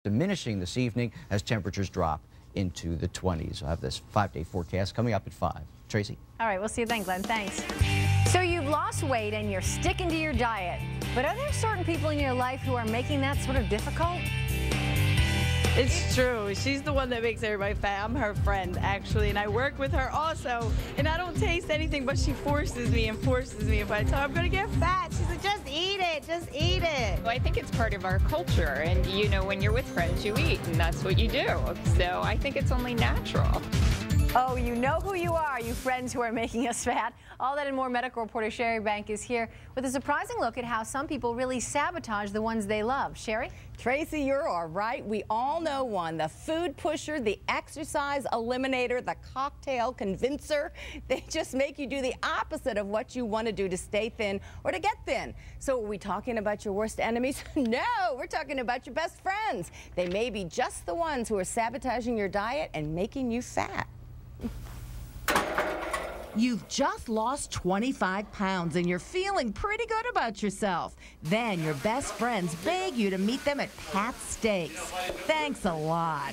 diminishing this evening as temperatures drop into the 20s. I'll have this 5-day forecast coming up at 5. Tracy? All right, we'll see you then, Glenn. Thanks. So you've lost weight and you're sticking to your diet, but are there certain people in your life who are making that sort of difficult? It's true. She's the one that makes everybody fat. I'm her friend, actually, and I work with her also. And I don't taste anything, but she forces me and forces me. If I tell her I'm going to get fat, she's like, just eat it, just eat it. Well, I think it's part of our culture, and you know, when you're with friends, you eat, and that's what you do. So I think it's only natural. Oh, you know who you are, you friends who are making us fat. All that and more. Medical reporter Sherry Bank is here with a surprising look at how some people really sabotage the ones they love. Sherry? Tracy, you're all right. We all know one. The food pusher, the exercise eliminator, the cocktail convincer. They just make you do the opposite of what you want to do to stay thin or to get thin. So are we talking about your worst enemies? No, we're talking about your best friends. They may be just the ones who are sabotaging your diet and making you fat. You've just lost 25 pounds and you're feeling pretty good about yourself. Then your best friends beg you to meet them at Pat's Steaks. Thanks a lot.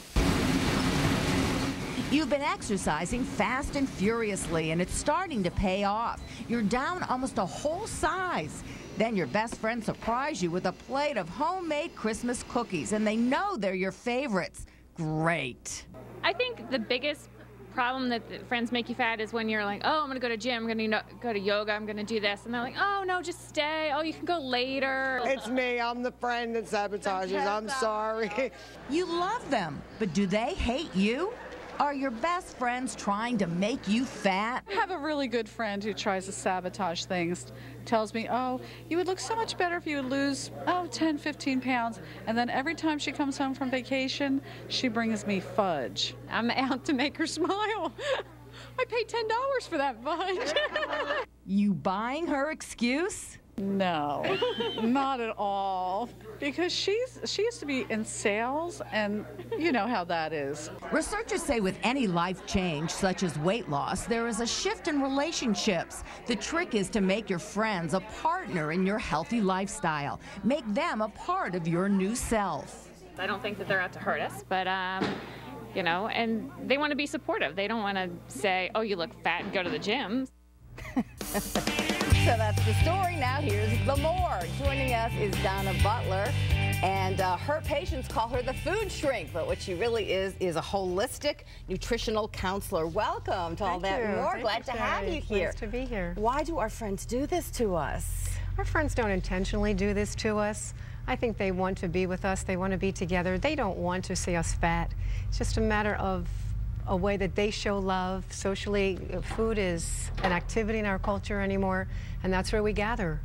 You've been exercising fast and furiously and it's starting to pay off. You're down almost a whole size. Then your best friends surprise you with a plate of homemade Christmas cookies and they know they're your favorites. Great. I think the biggest problem that friends make you fat is when you're like, oh, I'm going to go to gym, I'm going to go to yoga, I'm going to do this. And they're like, oh, no, just stay. Oh, you can go later. It's me. I'm the friend that sabotages. I'm sorry. You love them, but do they hate you? Are your best friends trying to make you fat? I have a really good friend who tries to sabotage things. Tells me, oh, you would look so much better if you would lose, 10, 15 pounds. And then every time she comes home from vacation, she brings me fudge. I'm out to make her smile. I paid $10 for that fudge. You buying her excuse? No, not at all. Because she used to be in sales, and you know how that is. Researchers say with any life change, such as weight loss, there is a shift in relationships. The trick is to make your friends a partner in your healthy lifestyle. Make them a part of your new self. I don't think that they're out to hurt us, but, you know, and they want to be supportive. They don't want to say, oh, you look fat and go to the gym. So that's the story. Now here's the more. Joining us is Donna Butler, and her patients call her the food shrink, but what she really is a holistic nutritional counselor. Welcome to All That and More. Glad to have you here. Nice to be here. Why do our friends do this to us? Our friends don't intentionally do this to us. I think they want to be with us. They want to be together. They don't want to see us fat. It's just a matter of a way that they show love. Socially, food is an activity in our culture anymore, and that's where we gather.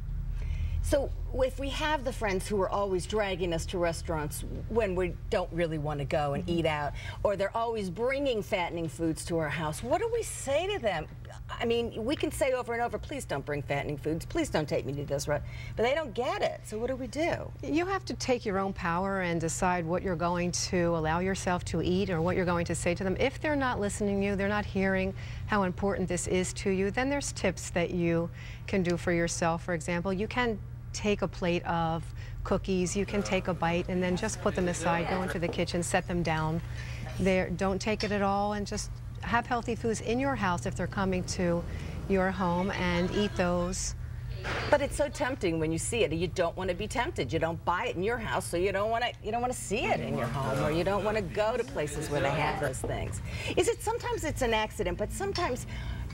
So if we have the friends who are always dragging us to restaurants when we don't really want to go and eat out, or they're always bringing fattening foods to our house, what do we say to them? I mean, we can say over and over, please don't bring fattening foods, please don't take me to this restaurant, but they don't get it. So what do we do? You have to take your own power and decide what you're going to allow yourself to eat or what you're going to say to them. If they're not listening to you, they're not hearing how important this is to you, then there's tips that you can do for yourself. For example, you can take a plate of cookies, you can take a bite and then just put them aside, go into the kitchen, set them down there. Don't take it at all, and just have healthy foods in your house if they're coming to your home, and eat those. But it's so tempting when you see it. You don't want to be tempted. You don't buy it in your house, so you don't want to see it in your home, or you don't want to go to places where they have those things. Sometimes it's an accident, but sometimes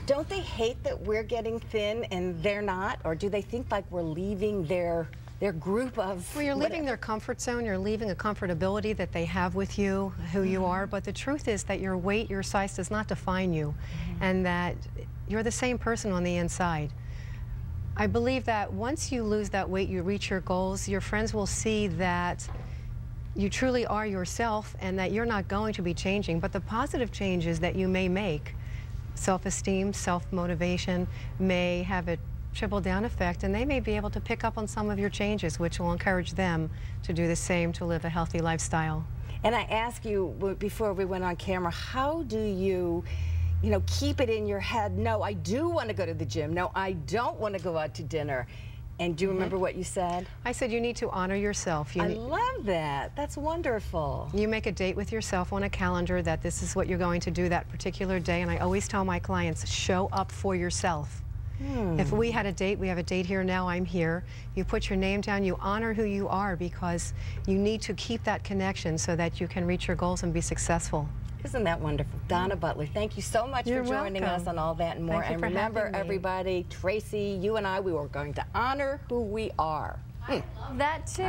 don't they hate that we're getting thin and they're not? Or do they think like we're leaving their group of... Well, you're leaving their comfort zone. You're leaving a comfortability that they have with you, who you are. But the truth is that your weight, your size does not define you, and that you're the same person on the inside. I believe that once you lose that weight, you reach your goals, your friends will see that you truly are yourself and that you're not going to be changing. But the positive changes that you may make, self-esteem, self-motivation, may have a trickle-down effect, and they may be able to pick up on some of your changes, which will encourage them to do the same, to live a healthy lifestyle. And I asked you before we went on camera, how do you keep it in your head, no, I do want to go to the gym, no, I don't want to go out to dinner. And do you remember what you said? I said you need to honor yourself. I love that. That's wonderful. You make a date with yourself on a calendar that this is what you're going to do that particular day, and I always tell my clients, show up for yourself. If we had a date, we have a date here now, I'm here, you put your name down, you honor who you are, because you need to keep that connection so that you can reach your goals and be successful. Isn't that wonderful? Donna Butler, thank you so much for joining us on All That and More. Thank you and for remember, having me. everybody, Tracy, you and I, we were going to honor who we are. That too.